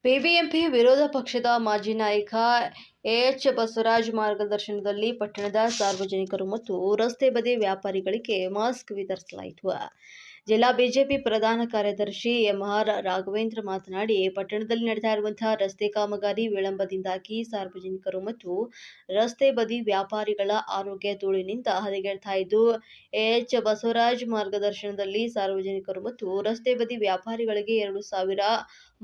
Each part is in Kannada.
ಬಿಬಿಎಂಪಿ ವಿರೋಧ ಪಕ್ಷದ ಮಾಜಿ ನಾಯಕ ಎಚ್ ಬಸವರಾಜ್ ಮಾರ್ಗದರ್ಶನದಲ್ಲಿ ಪಟ್ಟಣದ ಸಾರ್ವಜನಿಕರು ಮತ್ತು ರಸ್ತೆ ಬದಿ ವ್ಯಾಪಾರಿಗಳಿಗೆ ಮಾಸ್ಕ್ ವಿತರಿಸಲಾಯಿತು. ಜಿಲ್ಲಾ ಬಿಜೆಪಿ ಪ್ರಧಾನ ಕಾರ್ಯದರ್ಶಿ ಎಂಆರ್ ರಾಘವೇಂದ್ರ ಮಾತನಾಡಿ, ಪಟ್ಟಣದಲ್ಲಿ ನಡೆತಾ ಇರುವಂತಹ ರಸ್ತೆ ಕಾಮಗಾರಿ ವಿಳಂಬದಿಂದಾಗಿ ಸಾರ್ವಜನಿಕರು ಮತ್ತು ರಸ್ತೆ ಬದಿ ವ್ಯಾಪಾರಿಗಳ ಆರೋಗ್ಯ ಧೂಳಿನಿಂದ ಹದಗೆಡ್ತಾ ಇದ್ದು, ಎಚ್ ಬಸವರಾಜ್ ಮಾರ್ಗದರ್ಶನದಲ್ಲಿ ಸಾರ್ವಜನಿಕರು ಮತ್ತು ರಸ್ತೆ ಬದಿ ವ್ಯಾಪಾರಿಗಳಿಗೆ 2,000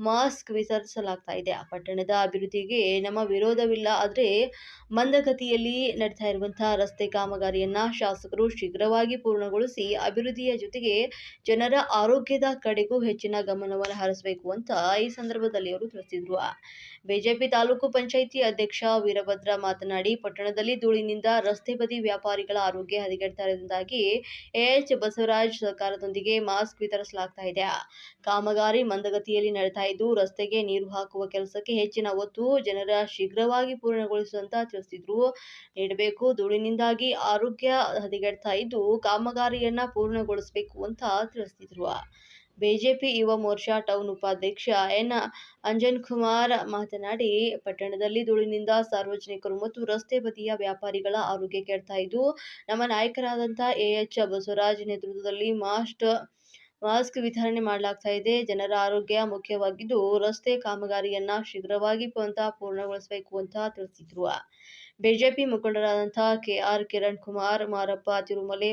ಮಾಸ್ಕ್ ವಿತರಿಸಲಾಗ್ತಾ ಇದೆ. ಪಟ್ಟಣದ ಅಭಿವೃದ್ಧಿಗೆ ನಮ್ಮ ವಿರೋಧವಿಲ್ಲ, ಆದರೆ ಮಂದಗತಿಯಲ್ಲಿ ನಡೆತಾ ಇರುವಂತಹ ರಸ್ತೆ ಕಾಮಗಾರಿಯನ್ನ ಶಾಸಕರು ಶೀಘ್ರವಾಗಿ ಪೂರ್ಣಗೊಳಿಸಿ ಅಭಿವೃದ್ಧಿಯ ಜೊತೆಗೆ ಜನರ ಆರೋಗ್ಯದ ಕಡೆಗೂ ಹೆಚ್ಚಿನ ಗಮನವನ್ನು ಹರಿಸಬೇಕು ಅಂತ ಈ ಸಂದರ್ಭದಲ್ಲಿ ಅವರು ತಿಳಿಸಿದರು. ಬಿಜೆಪಿ ತಾಲೂಕು ಪಂಚಾಯಿತಿ ಅಧ್ಯಕ್ಷ ವೀರಭದ್ರ ಮಾತನಾಡಿ, ಪಟ್ಟಣದಲ್ಲಿ ಧೂಳಿನಿಂದ ರಸ್ತೆ ಬದಿ ವ್ಯಾಪಾರಿಗಳ ಆರೋಗ್ಯ ಹದಗೆಡ್ತಾ ಇರುವುದಾಗಿ ಎಚ್ ಬಸವರಾಜ್ ಸರ್ಕಾರದೊಂದಿಗೆ ಮಾಸ್ಕ್ ವಿತರಿಸಲಾಗ್ತಾ ಇದೆ. ಕಾಮಗಾರಿ ಮಂದಗತಿಯಲ್ಲಿ ನಡೆತಾ ಇದ್ದು, ರಸ್ತೆಗೆ ನೀರು ಹಾಕುವ ಕೆಲಸಕ್ಕೆ ಹೆಚ್ಚಿನ ಒತ್ತು ಜನರ ಶೀಘ್ರವಾಗಿ ಪೂರ್ಣಗೊಳಿಸುವಂತ ತಿಳಿಸಿದ್ರು ನೀಡಬೇಕು. ಧೂಳಿನಿಂದಾಗಿ ಆರೋಗ್ಯ ಹದಗೆಡ್ತಾ ಇದ್ದು, ಕಾಮಗಾರಿಯನ್ನ ಪೂರ್ಣಗೊಳಿಸಬೇಕು ಅಂತ ತಿಳಿಸಿದ್ರು. ಬಿಜೆಪಿ ಯುವ ಮೋರ್ಚಾ ಟೌನ್ ಉಪಾಧ್ಯಕ್ಷ ಎನ್ ಅಂಜನ್ಕುಮಾರ್ ಮಾತನಾಡಿ, ಪಟ್ಟಣದಲ್ಲಿ ಧೂಳಿನಿಂದ ಸಾರ್ವಜನಿಕರು ಮತ್ತು ರಸ್ತೆ ಬದಿಯ ವ್ಯಾಪಾರಿಗಳ ಆರೋಗ್ಯ ಕೆಡ್ತಾ ಇದ್ದು, ನಮ್ಮ ನಾಯಕರಾದಂತಹ ಎಚ್ ಬಸವರಾಜ್ ನೇತೃತ್ವದಲ್ಲಿ ಮಾಸ್ಕ್ ವಿತರಣೆ ಮಾಡಲಾಗ್ತಾ ಇದೆ. ಜನರ ಆರೋಗ್ಯ ಮುಖ್ಯವಾಗಿದ್ದು, ರಸ್ತೆ ಕಾಮಗಾರಿಯನ್ನ ಶೀಘ್ರವಾಗಿ ಪೂರ್ಣಗೊಳಿಸಬೇಕು ಅಂತ ತಿಳಿಸಿದ್ರು. ಬಿಜೆಪಿ ಮುಖಂಡರಾದಂತಹ ಕೆಆರ್ ಕಿರಣ್ ಕುಮಾರ್, ಮಾರಪ್ಪ ತಿರುಮಲೆ,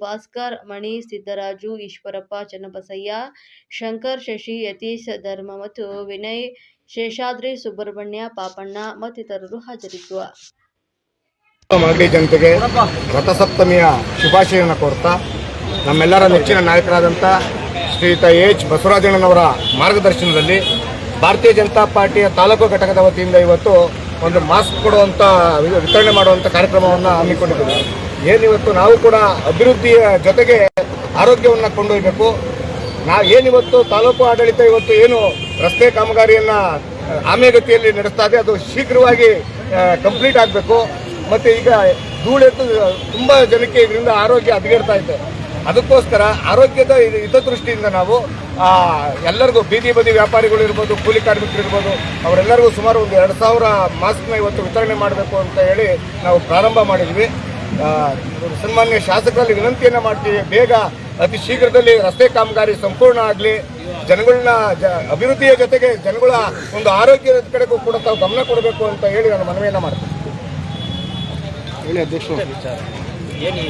ಭಾಸ್ಕರ್, ಮಣಿ, ಸಿದ್ದರಾಜು, ಈಶ್ವರಪ್ಪ, ಚನ್ನಬಸಯ್ಯ, ಶಂಕರ್, ಶಶಿ, ಯತೀಶ್, ಧರ್ಮ ಮತ್ತು ವಿನಯ್, ಶೇಷಾದ್ರಿ, ಸುಬ್ರಹ್ಮಣ್ಯ, ಪಾಪಣ್ಣ ಮತ್ತಿತರರು ಹಾಜರಿದ್ದರು. ಮಾಗಡಿ ಜನತೆಗೆ ರಥಸಪ್ತಮಿಯ ಶುಭಾಶಯವನ್ನು ಕೋರ್ತಾ, ನಮ್ಮೆಲ್ಲರ ನೆಚ್ಚಿನ ನಾಯಕರಾದಂಥ ಶ್ರೀಯುತ ಎಚ್ ಬಸವರಾಜಣ್ಣನವರ ಮಾರ್ಗದರ್ಶನದಲ್ಲಿ ಭಾರತೀಯ ಜನತಾ ಪಾರ್ಟಿಯ ತಾಲೂಕು ಘಟಕದ ವತಿಯಿಂದ ಇವತ್ತು ಒಂದು ಮಾಸ್ಕ್ ಕೊಡುವಂಥ ವಿತರಣೆ ಮಾಡುವಂಥ ಕಾರ್ಯಕ್ರಮವನ್ನು ಹಮ್ಮಿಕೊಂಡಿದ್ದೇವೆ. ಏನಿವತ್ತು ನಾವು ಕೂಡ ಅಭಿವೃದ್ಧಿಯ ಜೊತೆಗೆ ಆರೋಗ್ಯವನ್ನು ಕೊಂಡೊಯ್ಯಬೇಕು. ಏನಿವತ್ತು ತಾಲೂಕು ಆಡಳಿತ ಇವತ್ತು ಏನು ರಸ್ತೆ ಕಾಮಗಾರಿಯನ್ನು ಆಮೆಗತಿಯಲ್ಲಿ ನಡೆಸ್ತಾ ಇದೆ, ಅದು ಶೀಘ್ರವಾಗಿ ಕಂಪ್ಲೀಟ್ ಆಗಬೇಕು. ಮತ್ತು ಈಗ ಧೂಳೆತ್ತು ತುಂಬ ಜನಕ್ಕೆ ಇದರಿಂದ ಆರೋಗ್ಯ ಹದಗೆಡ್ತಾ ಇದೆ. ಅದಕ್ಕೋಸ್ಕರ ಆರೋಗ್ಯದ ಹಿತದೃಷ್ಟಿಯಿಂದ ನಾವು ಎಲ್ಲರಿಗೂ ಬೀದಿ ಬದಿ ವ್ಯಾಪಾರಿಗಳು ಇರ್ಬೋದು, ಕೂಲಿ ಕಾರ್ಮಿಕರು ಇರ್ಬೋದು, ಅವರೆಲ್ಲರಿಗೂ ಸುಮಾರು ಒಂದು 2,000 ಮಾಸ್ಕ್ನ ಇವತ್ತು ವಿತರಣೆ ಮಾಡಬೇಕು ಅಂತ ಹೇಳಿ ನಾವು ಪ್ರಾರಂಭ ಮಾಡಿದ್ವಿ. ಸನ್ಮಾನ್ಯ ಶಾಸಕರಲ್ಲಿ ವಿನಂತಿಯನ್ನು ಮಾಡ್ತೀವಿ, ಬೇಗ ಅತಿ ಶೀಘ್ರದಲ್ಲಿ ರಸ್ತೆ ಕಾಮಗಾರಿ ಸಂಪೂರ್ಣ ಆಗಲಿ. ಜನಗಳನ್ನ ಅಭಿವೃದ್ಧಿಯ ಜೊತೆಗೆ ಜನಗಳ ಒಂದು ಆರೋಗ್ಯದ ಕಡೆಗೂ ಕೂಡ ತಾವು ಗಮನ ಕೊಡಬೇಕು ಅಂತ ಹೇಳಿ ನಾನು ಮನವಿಯನ್ನು ಮಾಡ್ತೀನಿ. ಹೇಳಿ ಅಧ್ಯಕ್ಷ. ವಿಚಾರ ಏನು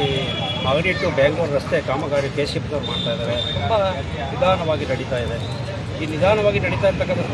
ಮಾಗಡಿ ಟು ಬೆಂಗಳೂರು ರಸ್ತೆ ಕಾಮಗಾರಿ KCPದವ್ರು ಮಾಡ್ತಾ ಇದ್ದಾರೆ. ತುಂಬ ನಿಧಾನವಾಗಿ ನಡೀತಾ ಇದೆ. ಈ ನಿಧಾನವಾಗಿ ನಡೀತಾ ಇರ್ತಕ್ಕಂಥ